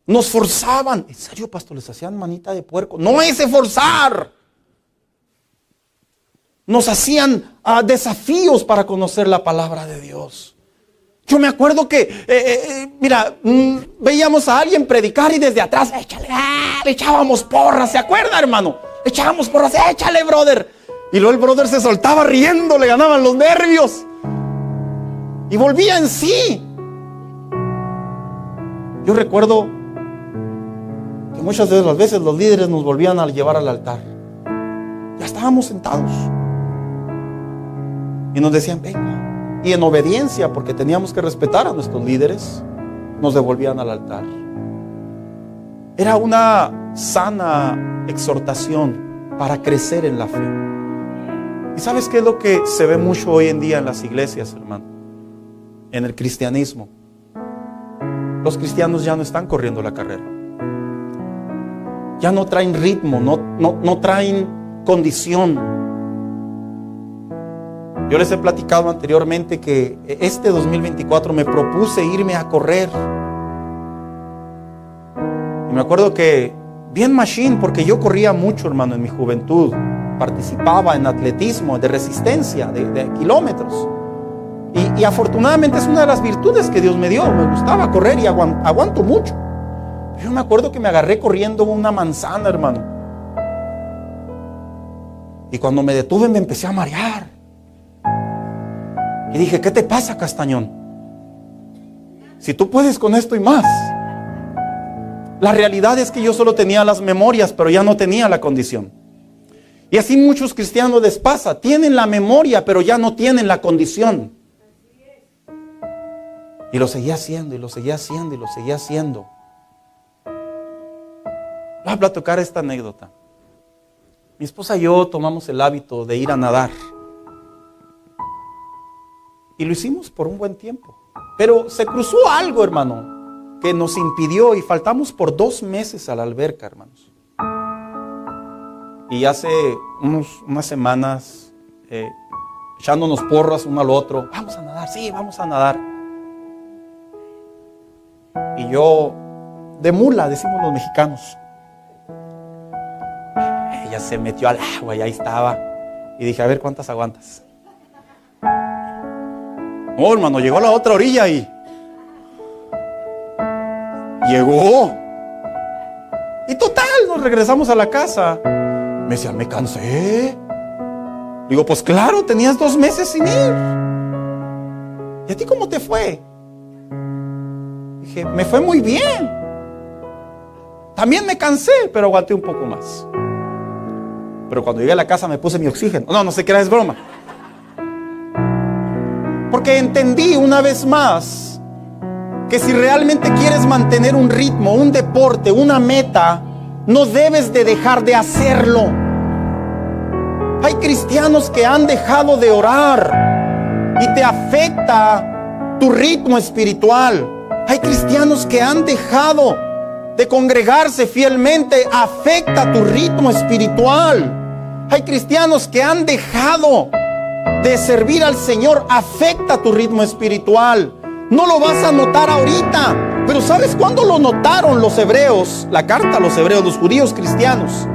Nos forzaban. En serio, pastor, les hacían manita de puerco. No es forzar. Nos hacían desafíos para conocer la palabra de Dios. Yo me acuerdo que, veíamos a alguien predicar y desde atrás, échale, le echábamos porras, ¿se acuerda, hermano? Le echábamos porras, échale, brother. Y luego el brother se soltaba riendo, le ganaban los nervios. Y volvía en sí. Yo recuerdo que muchas de las veces los líderes nos volvían a llevar al altar. Ya estábamos sentados. Y nos decían, venga. Y en obediencia, porque teníamos que respetar a nuestros líderes, nos devolvían al altar. Era una sana exhortación para crecer en la fe. ¿Y sabes qué es lo que se ve mucho hoy en día en las iglesias, hermano? En el cristianismo. Los cristianos ya no están corriendo la carrera. Ya no traen ritmo, no traen condición. Yo les he platicado anteriormente que este 2024 me propuse irme a correr. Y me acuerdo que bien machine, porque yo corría mucho, hermano, en mi juventud. Participaba en atletismo, de resistencia, de kilómetros. Y afortunadamente es una de las virtudes que Dios me dio. Me gustaba correr y aguanto mucho. Yo me acuerdo que me agarré corriendo una manzana, hermano. Y cuando me detuve me empecé a marear. Y dije, ¿qué te pasa, Castañón? Si tú puedes con esto y más. La realidad es que yo solo tenía las memorias, pero ya no tenía la condición. Y así muchos cristianos les pasa. Tienen la memoria, pero ya no tienen la condición. Y lo seguía haciendo, y lo seguía haciendo, y lo seguía haciendo. Voy a platicar esta anécdota. Mi esposa y yo tomamos el hábito de ir a nadar. Y lo hicimos por un buen tiempo. Pero se cruzó algo, hermano, que nos impidió y faltamos por 2 meses a la alberca, hermanos. Y hace unas semanas, echándonos porras uno al otro, vamos a nadar, sí, vamos a nadar. Y yo, de mula, decimos los mexicanos. Ella se metió al agua y ahí estaba. Y dije, a ver, ¿cuántas aguantas? No, hermano, llegó a la otra orilla y llegó. Y total, nos regresamos a la casa. Me decía, me cansé. Digo, pues claro, tenías 2 meses sin ir. ¿Y a ti cómo te fue? Dije, me fue muy bien. También me cansé, pero aguanté un poco más. Pero cuando llegué a la casa me puse mi oxígeno. No sé qué era, es broma. Porque entendí una vez más que si realmente quieres mantener un ritmo, un deporte, una meta, no debes de dejar de hacerlo. Hay cristianos que han dejado de orar y te afecta tu ritmo espiritual. Hay cristianos que han dejado de congregarse fielmente, afecta tu ritmo espiritual. Hay cristianos que han dejado de servir al Señor afecta tu ritmo espiritual. No lo vas a notar ahorita, pero ¿sabes cuándo lo notaron los hebreos? La carta a los hebreos, los judíos cristianos,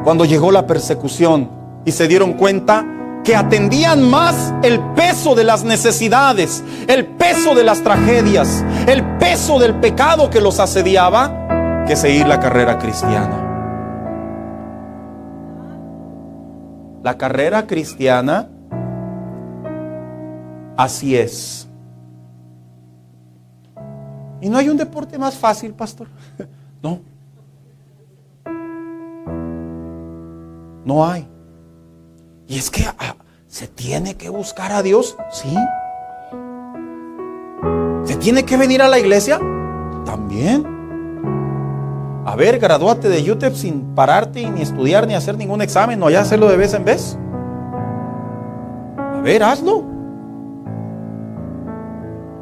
cuando llegó la persecución y se dieron cuenta que atendían más el peso de las necesidades, el peso de las tragedias, el peso del pecado que los asediaba, que seguir la carrera cristiana. La carrera cristiana, así es. Y no hay un deporte más fácil, pastor. No. No hay. Y es que se tiene que buscar a Dios, sí. ¿Se tiene que venir a la iglesia? También. A ver, gradúate de UTEP sin pararte y ni estudiar ni hacer ningún examen, no, ya hacerlo de vez en vez. A ver, hazlo.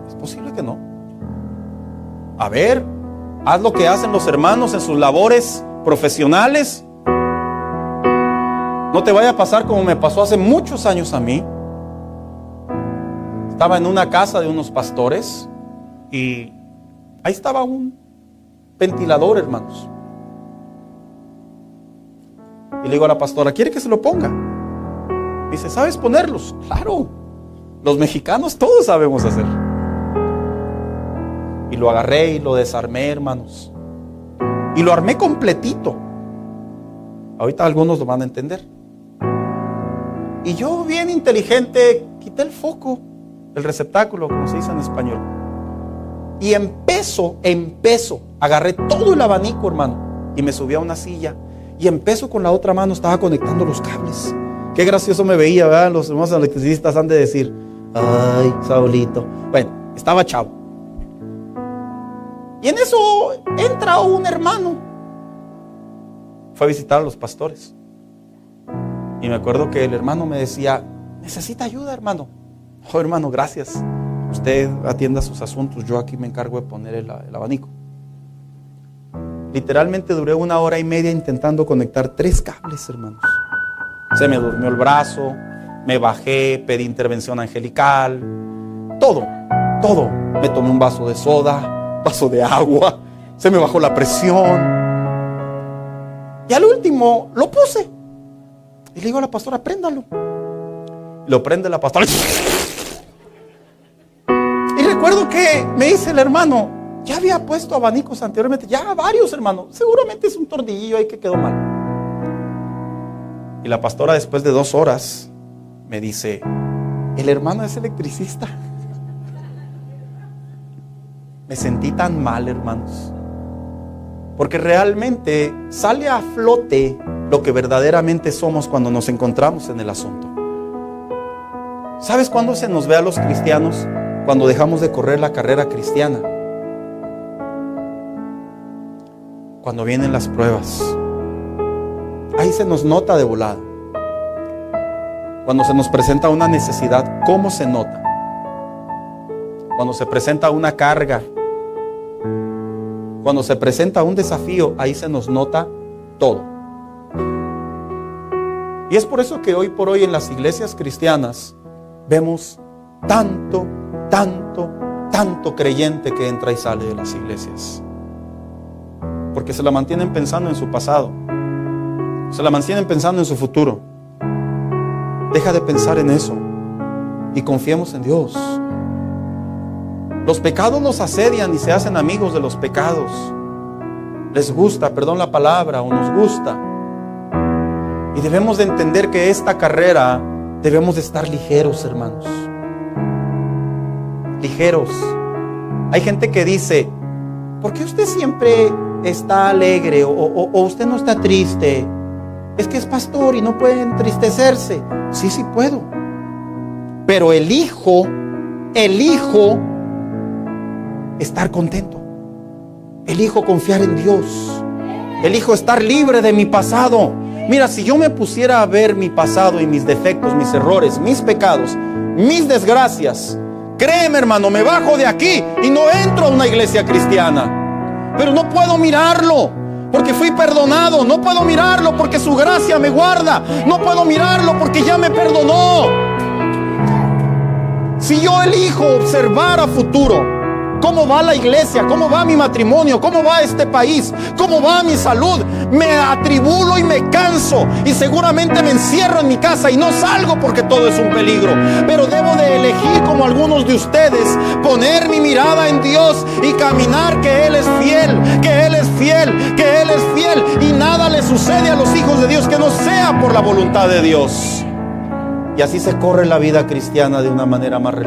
Es posible que no. A ver, haz lo que hacen los hermanos en sus labores profesionales. No te vaya a pasar como me pasó hace muchos años a mí. Estaba en una casa de unos pastores y ahí estaba un ventilador, hermanos. Y le digo a la pastora, ¿quiere que se lo ponga? Dice, ¿sabes ponerlos? Claro, los mexicanos todos sabemos hacer. Y lo agarré y lo desarmé, hermanos. Y lo armé completito. Ahorita algunos lo van a entender. Y yo, bien inteligente, quité el foco, el receptáculo, como se dice en español. Y empezó, agarré todo el abanico, hermano, y me subí a una silla. Y empezó con la otra mano, estaba conectando los cables. Qué gracioso me veía, ¿verdad? Los hermanos electricistas han de decir, ay, Saulito. Bueno, estaba chavo. Y en eso entra un hermano. Fue a visitar a los pastores. Y me acuerdo que el hermano me decía, ¿necesita ayuda, hermano? Oh, hermano, gracias. Usted atienda sus asuntos, yo aquí me encargo de poner el abanico. Literalmente duré 1 hora y media intentando conectar 3 cables, hermanos. Se me durmió el brazo, me bajé, pedí intervención angelical, todo. Me tomé un vaso de soda, vaso de agua, se me bajó la presión. Y al último lo puse. Y le digo a la pastora, préndalo. Lo prende la pastora. Y recuerdo que me dice el hermano, ya había puesto abanicos anteriormente, ya varios, hermano. Seguramente es un tornillo ahí que quedó mal. Y la pastora, después de 2 horas, me dice, el hermano es electricista. Me sentí tan mal, hermanos, porque realmente sale a flote lo que verdaderamente somos cuando nos encontramos en el asunto. ¿Sabes cuándo se nos ve a los cristianos? Cuando dejamos de correr la carrera cristiana. Cuando vienen las pruebas. Ahí se nos nota de volada. Cuando se nos presenta una necesidad, ¿cómo se nota? Cuando se presenta una carga, cuando se presenta un desafío, ahí se nos nota todo. Y es por eso que hoy por hoy en las iglesias cristianas vemos tanto creyente que entra y sale de las iglesias. Porque se la mantienen pensando en su pasado, se la mantienen pensando en su futuro. Deja de pensar en eso y confiemos en Dios. Los pecados nos asedian y se hacen amigos de los pecados. Les gusta, perdón la palabra, o nos gusta. Y debemos de entender que esta carrera debemos de estar ligeros, hermanos. Ligeros. Hay gente que dice, ¿por qué usted siempre está alegre o usted no está triste? Es que es pastor y no puede entristecerse. Sí puedo. Pero elijo estar contento. Elijo confiar en Dios. Elijo estar libre de mi pasado. Mira, si yo me pusiera a ver mi pasado y mis defectos, mis errores, mis pecados, mis desgracias, créeme, hermano, me bajo de aquí y no entro a una iglesia cristiana. Pero no puedo mirarlo porque fui perdonado. No puedo mirarlo porque su gracia me guarda. No puedo mirarlo porque ya me perdonó. Si yo elijo observar a futuro cómo va la iglesia, cómo va mi matrimonio, cómo va este país, cómo va mi salud, me atribulo y me canso y seguramente me encierro en mi casa y no salgo porque todo es un peligro. Pero debo de elegir, como algunos de ustedes, poner mi mirada en Dios y caminar, que Él es fiel, que Él es fiel, que Él es fiel, y nada le sucede a los hijos de Dios que no sea por la voluntad de Dios. Y así se corre la vida cristiana de una manera más relajada.